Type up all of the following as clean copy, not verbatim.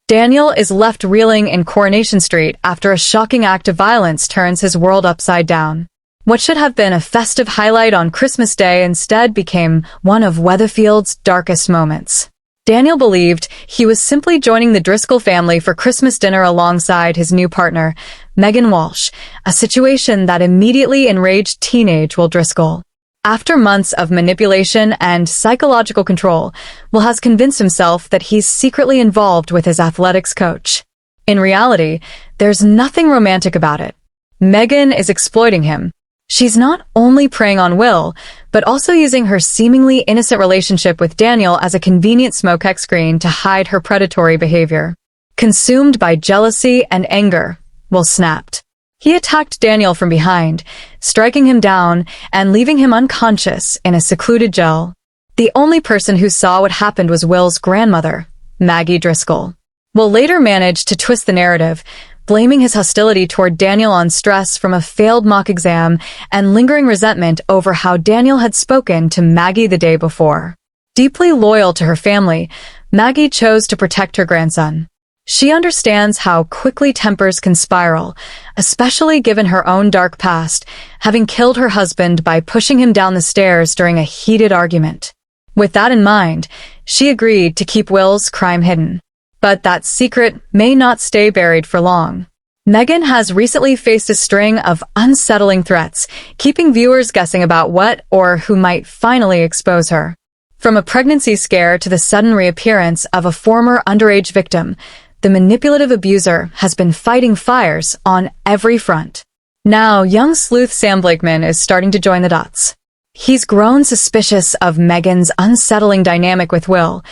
Daniel is left reeling in Coronation Street after a shocking act of violence turns his world upside down. What should have been a festive highlight on Christmas Day instead became one of Weatherfield's darkest moments. Daniel believed he was simply joining the Driscoll family for Christmas dinner alongside his new partner, Megan Walsh, a situation that immediately enraged teenage Will Driscoll. After months of manipulation and psychological control, Will has convinced himself that he's secretly involved with his athletics coach. In reality, there's nothing romantic about it. Megan is exploiting him. She's not only preying on Will, but also using her seemingly innocent relationship with Daniel as a convenient smoke screen to hide her predatory behavior. Consumed by jealousy and anger, Will snapped. He attacked Daniel from behind, striking him down and leaving him unconscious in a secluded jail. The only person who saw what happened was Will's grandmother, Maggie Driscoll. Will later managed to twist the narrative, blaming his hostility toward Daniel on stress from a failed mock exam and lingering resentment over how Daniel had spoken to Maggie the day before. Deeply loyal to her family, Maggie chose to protect her grandson. She understands how quickly tempers can spiral, especially given her own dark past, having killed her husband by pushing him down the stairs during a heated argument. With that in mind, she agreed to keep Will's crime hidden. But that secret may not stay buried for long. Megan has recently faced a string of unsettling threats, keeping viewers guessing about what or who might finally expose her. From a pregnancy scare to the sudden reappearance of a former underage victim, the manipulative abuser has been fighting fires on every front. Now, young sleuth Sam Blakeman is starting to join the dots. He's grown suspicious of Megan's unsettling dynamic with Will,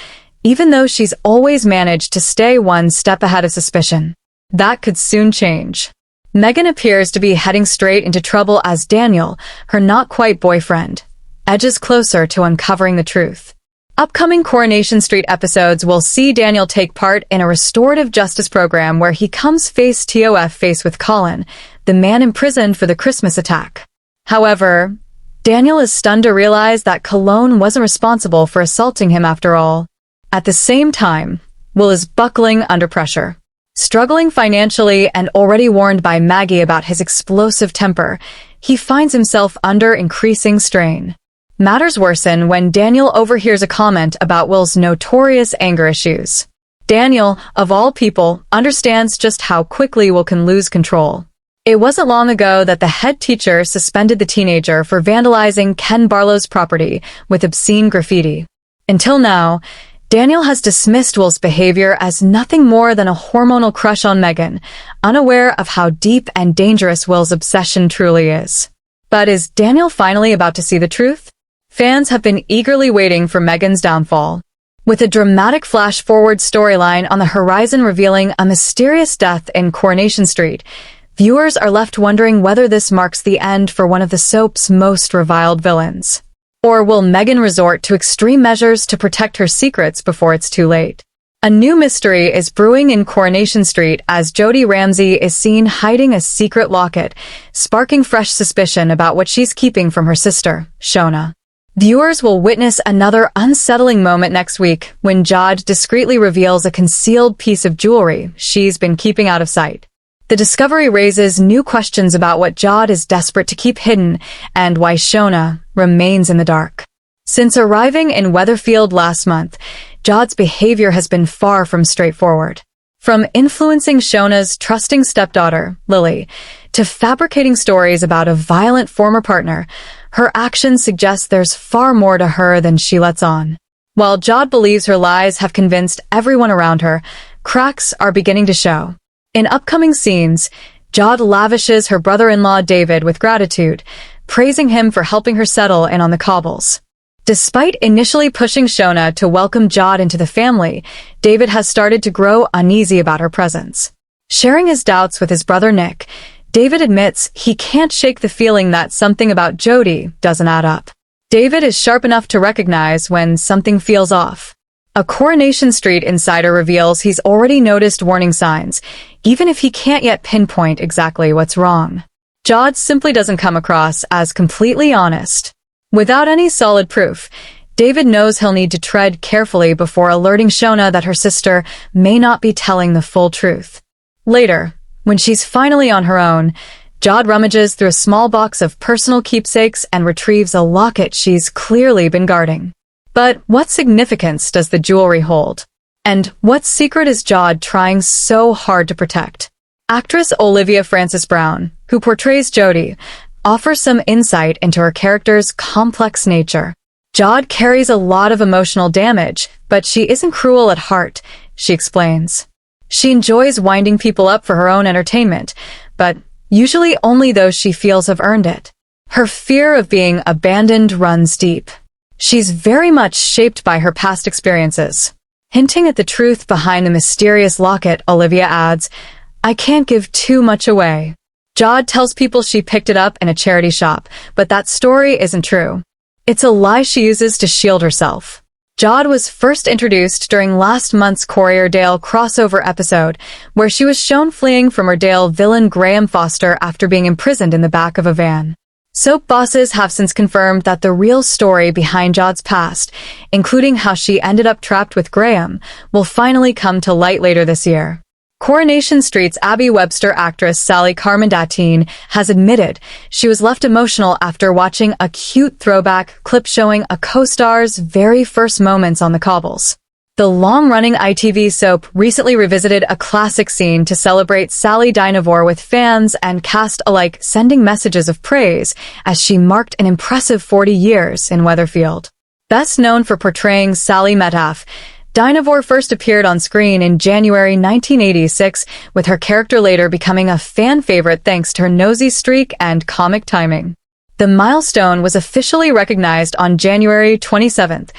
even though she's always managed to stay one step ahead of suspicion. That could soon change. Megan appears to be heading straight into trouble as Daniel, her not-quite-boyfriend, edges closer to uncovering the truth. Upcoming Coronation Street episodes will see Daniel take part in a restorative justice program where he comes face-to-face with Colin, the man imprisoned for the Christmas attack. However, Daniel is stunned to realize that Cologne wasn't responsible for assaulting him after all. At the same time, Will is buckling under pressure. Struggling financially and already warned by Maggie about his explosive temper, he finds himself under increasing strain. Matters worsen when Daniel overhears a comment about Will's notorious anger issues. Daniel, of all people, understands just how quickly Will can lose control. It wasn't long ago that the head teacher suspended the teenager for vandalizing Ken Barlow's property with obscene graffiti. Until now, Daniel has dismissed Will's behavior as nothing more than a hormonal crush on Megan, unaware of how deep and dangerous Will's obsession truly is. But is Daniel finally about to see the truth? Fans have been eagerly waiting for Megan's downfall. With a dramatic flash-forward storyline on the horizon revealing a mysterious death in Coronation Street, viewers are left wondering whether this marks the end for one of the soap's most reviled villains. Or will Megan resort to extreme measures to protect her secrets before it's too late? A new mystery is brewing in Coronation Street as Jodie Ramsay is seen hiding a secret locket, sparking fresh suspicion about what she's keeping from her sister, Shona. Viewers will witness another unsettling moment next week when Jod discreetly reveals a concealed piece of jewelry she's been keeping out of sight. The discovery raises new questions about what Jod is desperate to keep hidden and why Shona remains in the dark. Since arriving in Weatherfield last month, Jod's behavior has been far from straightforward. From influencing Shona's trusting stepdaughter, Lily, to fabricating stories about a violent former partner, her actions suggest there's far more to her than she lets on. While Jod believes her lies have convinced everyone around her, cracks are beginning to show. In upcoming scenes, Jod lavishes her brother-in-law David with gratitude, praising him for helping her settle in on the cobbles. Despite initially pushing Shona to welcome Jod into the family, David has started to grow uneasy about her presence. Sharing his doubts with his brother Nick, David admits he can't shake the feeling that something about Jodie doesn't add up. David is sharp enough to recognize when something feels off. A Coronation Street insider reveals he's already noticed warning signs, even if he can't yet pinpoint exactly what's wrong. Jod simply doesn't come across as completely honest. Without any solid proof, David knows he'll need to tread carefully before alerting Shona that her sister may not be telling the full truth. Later, when she's finally on her own, Jod rummages through a small box of personal keepsakes and retrieves a locket she's clearly been guarding. But what significance does the jewelry hold? And what secret is Jod trying so hard to protect? Actress Olivia Frances Brown, who portrays Jodie, offers some insight into her character's complex nature. Jod carries a lot of emotional damage, but she isn't cruel at heart, she explains. She enjoys winding people up for her own entertainment, but usually only those she feels have earned it. Her fear of being abandoned runs deep. She's very much shaped by her past experiences. Hinting at the truth behind the mysterious locket, Olivia adds, "I can't give too much away." Jod tells people she picked it up in a charity shop, but that story isn't true. It's a lie she uses to shield herself. Jod was first introduced during last month's Corrie Dale crossover episode, where she was shown fleeing from her Dale villain Graham Foster after being imprisoned in the back of a van. Soap bosses have since confirmed that the real story behind Jod's past, including how she ended up trapped with Graham, will finally come to light later this year. Coronation Street's Abby Webster actress Sally Carmendatine has admitted she was left emotional after watching a cute throwback clip showing a co-star's very first moments on the cobbles. The long-running ITV soap recently revisited a classic scene to celebrate Sally Dynevor with fans and cast alike sending messages of praise as she marked an impressive 40 years in Weatherfield. Best known for portraying Sally Metcalf, Dynevor first appeared on screen in January 1986, with her character later becoming a fan favorite thanks to her nosy streak and comic timing. The milestone was officially recognized on January 27th,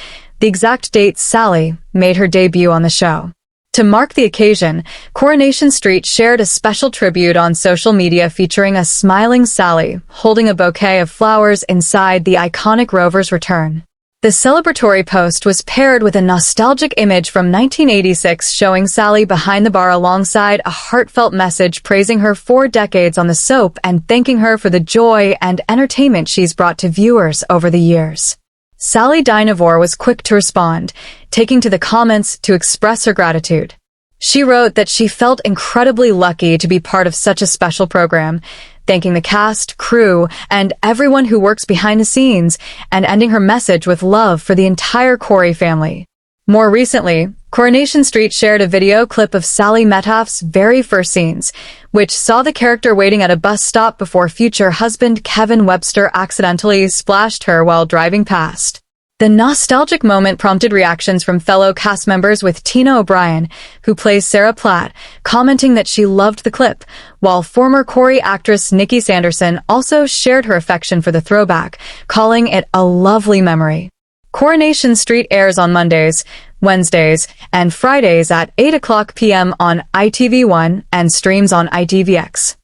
the exact date Sally made her debut on the show. To mark the occasion, Coronation Street shared a special tribute on social media featuring a smiling Sally holding a bouquet of flowers inside the iconic Rover's return. The celebratory post was paired with a nostalgic image from 1986 showing Sally behind the bar alongside a heartfelt message praising her 4 decades on the soap and thanking her for the joy and entertainment she's brought to viewers over the years. Sally Dynevor was quick to respond, taking to the comments to express her gratitude. She wrote that she felt incredibly lucky to be part of such a special program, thanking the cast, crew, and everyone who works behind the scenes, and ending her message with love for the entire Corrie family. More recently, Coronation Street shared a video clip of Sally Metcalf's very first scenes, which saw the character waiting at a bus stop before future husband Kevin Webster accidentally splashed her while driving past. The nostalgic moment prompted reactions from fellow cast members, with Tina O'Brien, who plays Sarah Platt, commenting that she loved the clip, while former Corrie actress Nikki Sanderson also shared her affection for the throwback, calling it a lovely memory. Coronation Street airs on Mondays, Wednesdays, and Fridays at 8 o'clock p.m. on ITV1 and streams on ITVX.